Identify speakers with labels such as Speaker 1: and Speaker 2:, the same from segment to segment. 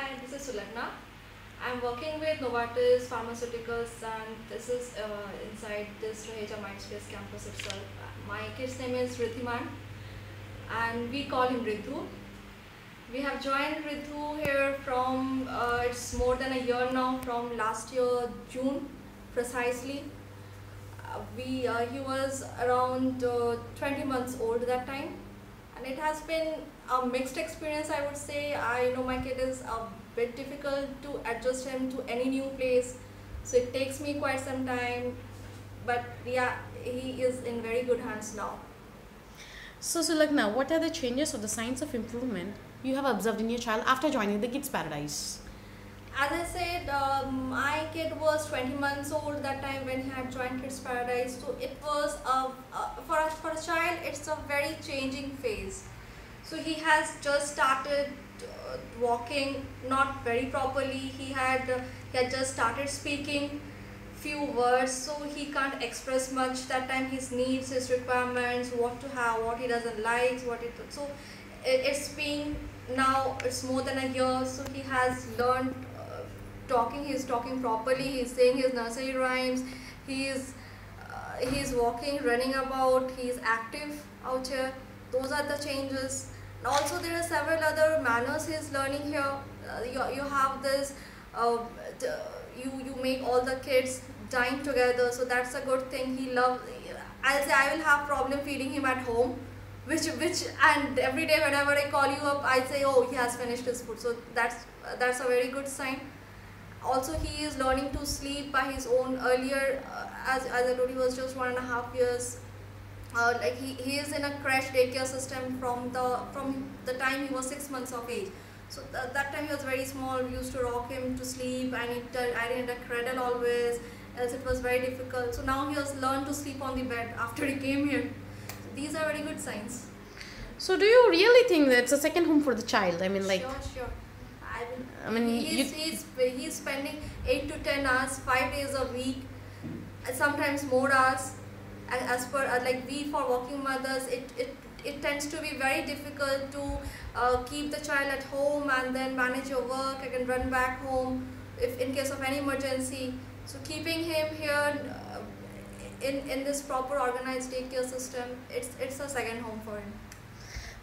Speaker 1: Hi, this is Sulekna. I'm working with Novartis Pharmaceuticals, and this is inside this Raheja Mindspace campus itself. My kid's name is Rithiman, and we call him Ritu. We have joined Ritu here from it's more than a year now, from last year June precisely. He was around 20 months old that time, and it has been a mixed experience, I would say. I know my kid is a bit difficult to adjust him to any new place, so it takes me quite some time, but yeah, he is in very good hands now.
Speaker 2: So Sulekna, what are the changes or the signs of improvement you have observed in your child after joining the Kids Paradise?
Speaker 1: As I said, my kid was 20 months old that time when he had joined Kids Paradise. So it was for a child, it's a very changing phase. So he has just started walking, not very properly. He had just started speaking few words, so he can't express much that time. His needs, his requirements, what to have, what he doesn't like, so it's been now it's more than a year, so he has learned talking. He's talking properly, he's saying his nursery rhymes, he's walking, running about, he's active out here. Those are the changes. And also there are several other manners he's learning here. You have this you make all the kids dine together, so that's a good thing. He loves, I'll say I will have problem feeding him at home, which and every day whenever I call you up, I say, oh, he has finished his food, so that's a very good sign. Also, he is learning to sleep by his own. Earlier, as I told, he was just 1.5 years. Like he is in a crash daycare system from the time he was 6 months of age. So that time he was very small. We used to rock him to sleep, and I did a cradle always, else it was very difficult. So now he has learned to sleep on the bed after he came here. So these are very good signs.
Speaker 2: So do you really think that it's a second home for the child? I mean, like,
Speaker 1: Sure.
Speaker 2: I mean,
Speaker 1: he's spending 8 to 10 hours, 5 days a week, sometimes more hours. As per like we, for working mothers, it tends to be very difficult to keep the child at home and then manage your work and run back home if in case of any emergency. So keeping him here in this proper organized daycare system, it's a second home for him.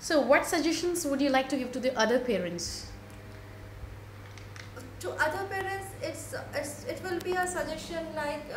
Speaker 2: So what suggestions would you like to give to the other parents?
Speaker 1: To other parents, it will be a suggestion like